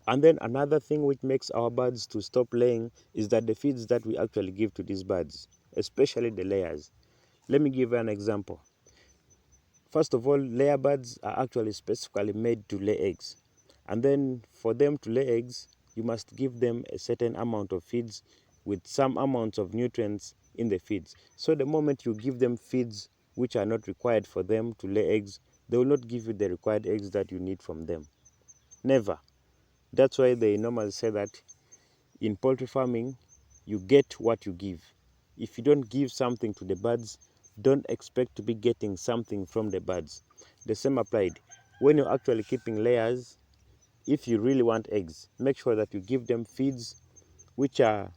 And then another thing which makes our birds to stop laying is that the feeds that we actually give to these birds, especially the layers. Let me give you an example. First of all, layer birds are actually specifically made to lay eggs. And then for them to lay eggs, you must give them a certain amount of feeds with some amounts of nutrients in the feeds. So the moment you give them feeds which are not required for them to lay eggs, they will not give you the required eggs that you need from them. Never. That's why they normally say that in poultry farming, you get what you give. If you don't give something to the birds, don't expect to be getting something from the birds. The same applied. When you're actually keeping layers, if you really want eggs, make sure that you give them feeds which are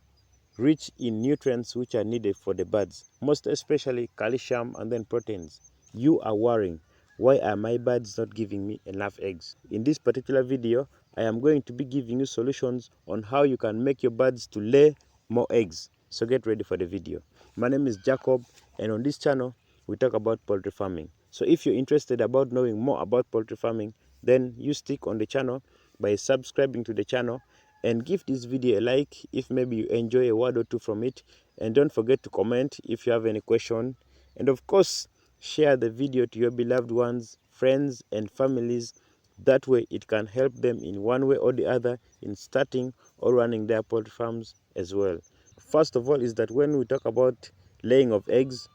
rich in nutrients which are needed for the birds, most especially calcium and then proteins. You are worrying, why are my birds not giving me enough eggs? In this particular video, I am going to be giving you solutions on how you can make your birds to lay more eggs. So get ready for the video. My name is Jacob, and on this channel, we talk about poultry farming. So if you're interested about knowing more about poultry farming, then you stick on the channel by subscribing to the channel and give this video a like if maybe you enjoy a word or two from it, and don't forget to comment if you have any question, and of course share the video to your beloved ones, friends and families. That way it can help them in one way or the other in starting or running their poultry farms as well. First of all is that when we talk about laying of eggs,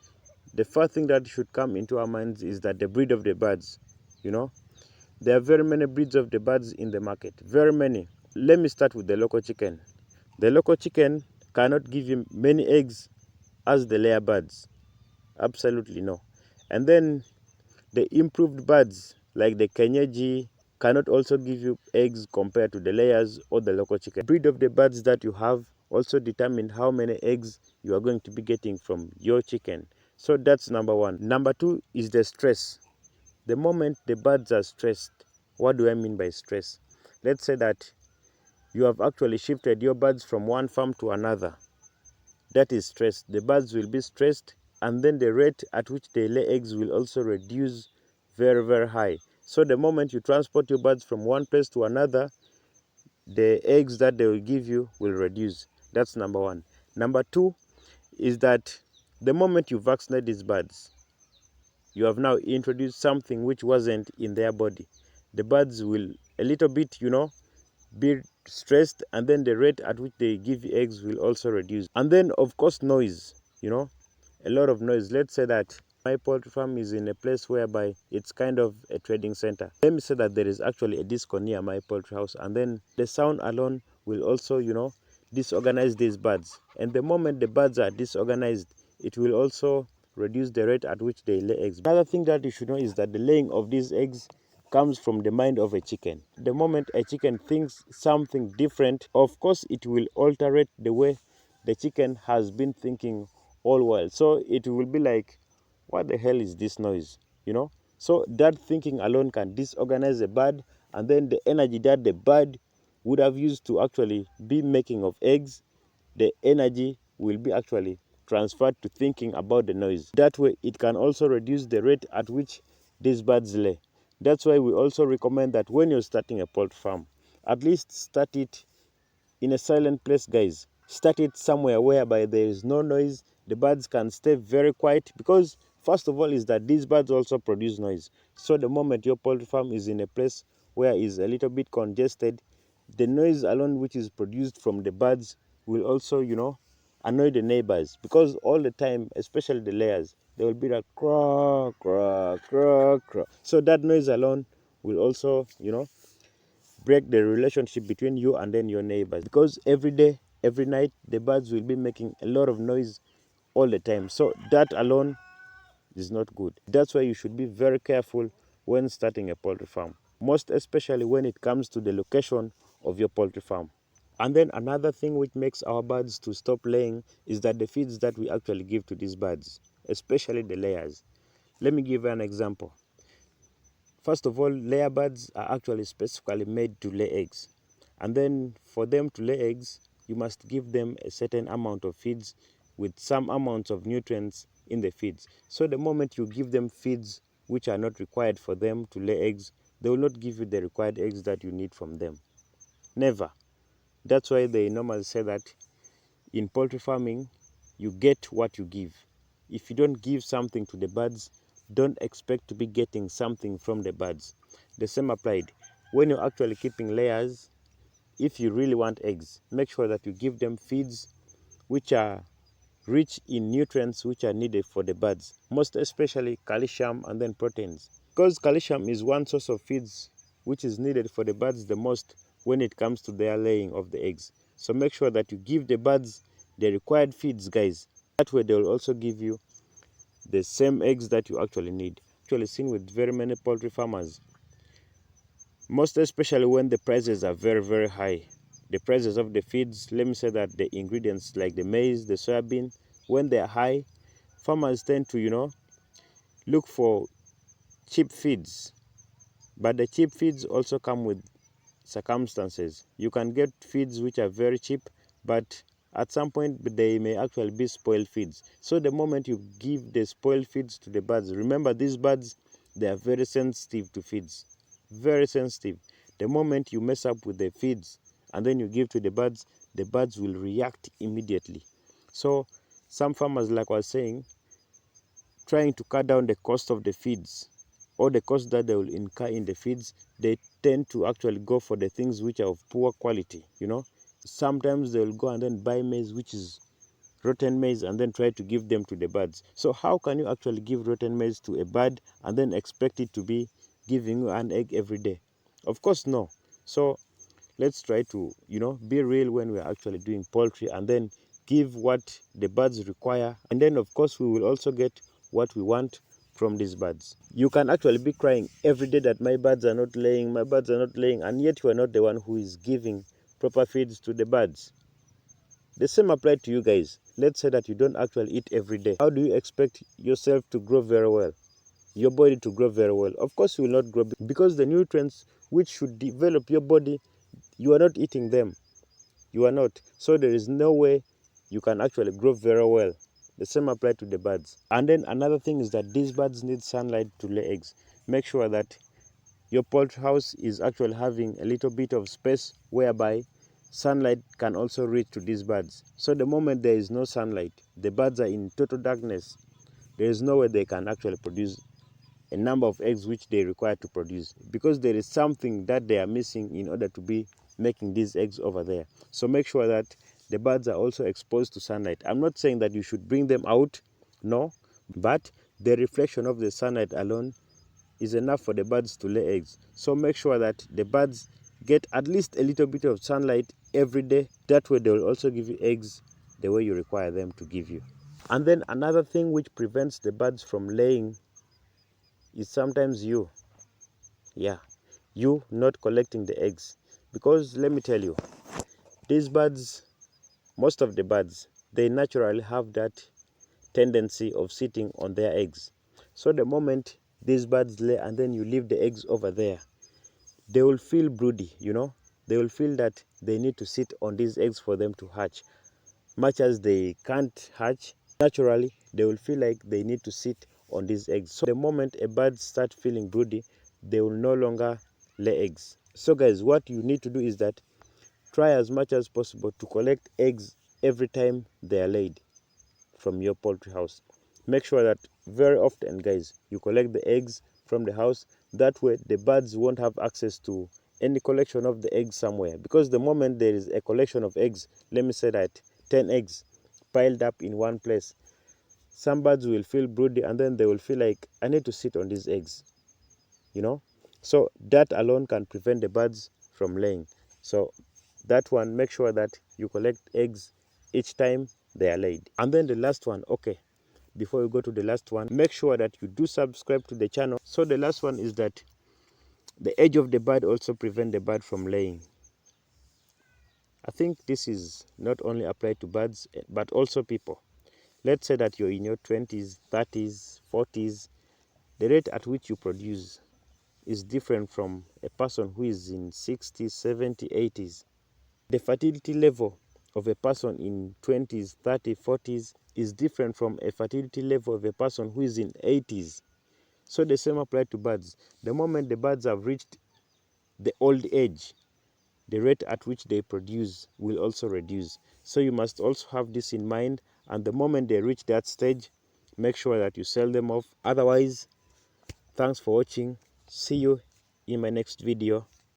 the first thing that should come into our minds is that the breed of the birds. There are very many breeds of the birds in the market, very many. Let me start with the local chicken. The local chicken cannot give you many eggs as the layer birds. Absolutely no. And then the improved birds like the Kenyeji cannot also give you eggs compared to the layers or the local chicken. The breed of the birds that you have also determine how many eggs you are going to be getting from your chicken. So that's number one. Number two is the stress. The moment the birds are stressed, what do I mean by stress? Let's say that you have actually shifted your birds from one farm to another. That is stress. The birds will be stressed, and then the rate at which they lay eggs will also reduce very, very high. So the moment you transport your birds from one place to another, the eggs that they will give you will reduce. That's number one. Number two is that the moment you vaccinate these birds, you have now introduced something which wasn't in their body. The birds will a little bit, be stressed, and then the rate at which they give eggs will also reduce. And then of course noise, a lot of noise. Let's say that my poultry farm is in a place whereby it's kind of a trading center. Let me say that there is actually a disco near my poultry house, and then the sound alone will also disorganize these birds, and the moment the birds are disorganized, it will also reduce the rate at which they lay eggs. Another thing that you should know is that the laying of these eggs comes from the mind of a chicken. The moment a chicken thinks something different, of course it will alterate the way the chicken has been thinking all while. So it will be like, what the hell is this noise? So that thinking alone can disorganize a bird, and then the energy that the bird would have used to actually be making of eggs, the energy will be actually transferred to thinking about the noise. That way it can also reduce the rate at which these birds lay. That's why we also recommend that when you're starting a poultry farm, at least start it in a silent place, guys. Start it somewhere whereby there is no noise. The birds can stay very quiet, because first of all is that these birds also produce noise. So the moment your poultry farm is in a place where is a little bit congested, the noise alone which is produced from the birds will also annoy the neighbors, because all the time, especially the layers, they will be like craw craw craw craw. So that noise alone will also break the relationship between you and then your neighbors, because every day, every night, the birds will be making a lot of noise all the time. So that alone is not good. That's why you should be very careful when starting a poultry farm, most especially when it comes to the location of your poultry farm. And then another thing which makes our birds to stop laying is that the feeds that we actually give to these birds, especially the layers. Let me give you an example. First of all, layer birds are actually specifically made to lay eggs. And then for them to lay eggs, you must give them a certain amount of feeds with some amounts of nutrients in the feeds. So the moment you give them feeds which are not required for them to lay eggs, they will not give you the required eggs that you need from them. Never. That's why they normally say that in poultry farming, you get what you give. If you don't give something to the birds, don't expect to be getting something from the birds. The same applied. When you're actually keeping layers, if you really want eggs, make sure that you give them feeds which are rich in nutrients which are needed for the birds, most especially calcium and then proteins. Because calcium is one source of feeds which is needed for the birds the most when it comes to their laying of the eggs. So make sure that you give the birds the required feeds, guys. That way they will also give you the same eggs that you actually need. Actually seen with very many poultry farmers, most especially when the prices are very high. The prices of the feeds, let me say that the ingredients like the maize, the soybean, when they are high, farmers tend to look for cheap feeds. But the cheap feeds also come with circumstances. You can get feeds which are very cheap, but at some point they may actually be spoiled feeds. So the moment you give the spoiled feeds to the birds, remember these birds, they are very sensitive to feeds. Very sensitive. The moment you mess up with the feeds and then you give to the birds will react immediately. So some farmers, like I was saying, trying to cut down the cost of the feeds or the cost that they will incur in the feeds, they tend to actually go for the things which are of poor quality. Sometimes they will go and then buy maize which is rotten maize and then try to give them to the birds. So how can you actually give rotten maize to a bird and then expect it to be giving you an egg every day? Of course no. So let's try to be real when we're actually doing poultry, and then give what the birds require, and then of course we will also get what we want from these birds. You can actually be crying every day that my birds are not laying, and yet you are not the one who is giving proper feeds to the birds. The same applies to you guys. Let's say that you don't actually eat every day. How do you expect yourself to grow very well, your body to grow very well? Of course you will not grow, because the nutrients which should develop your body, you are not eating them. You are not. So there is no way you can actually grow very well. The same applies to the birds. And then another thing is that these birds need sunlight to lay eggs. Make sure that your poultry house is actually having a little bit of space whereby sunlight can also reach to these birds. So the moment there is no sunlight, the birds are in total darkness. There is no way they can actually produce a number of eggs which they require to produce, because there is something that they are missing in order to be making these eggs over there. So make sure that the birds are also exposed to sunlight. I'm not saying that you should bring them out, no, but the reflection of the sunlight alone is enough for the birds to lay eggs. So make sure that the birds get at least a little bit of sunlight every day. That way they will also give you eggs the way you require them to give you. And then another thing which prevents the birds from laying is sometimes you not collecting the eggs. Because let me tell you, these birds, most of the birds, they naturally have that tendency of sitting on their eggs. So the moment these birds lay and then you leave the eggs over there, they will feel broody. They will feel that they need to sit on these eggs for them to hatch. Much as they can't hatch naturally, they will feel like they need to sit on these eggs. So the moment a bird starts feeling broody, they will no longer lay eggs. So guys, what you need to do is that try as much as possible to collect eggs every time they are laid from your poultry house. Make sure that very often, guys, you collect the eggs from the house. That way the birds won't have access to any collection of the eggs somewhere, because the moment there is a collection of eggs, let me say that 10 eggs piled up in one place, some birds will feel broody and then they will feel like, I need to sit on these eggs. So that alone can prevent the birds from laying. So that one, make sure that you collect eggs each time they are laid. And then the last one, okay, before we go to the last one, make sure that you do subscribe to the channel. So the last one is that the age of the bird also prevent the bird from laying. I think this is not only applied to birds but also people. Let's say that you're in your 20s, 30s, 40s. The rate at which you produce is different from a person who is in 60s, 70s, 80s. The fertility level of a person in 20s, 30s, 40s is different from a fertility level of a person who is in 80s. So the same applies to birds. The moment the birds have reached the old age, the rate at which they produce will also reduce. So you must also have this in mind, and the moment they reach that stage, make sure that you sell them off. Otherwise, thanks for watching. See you in my next video.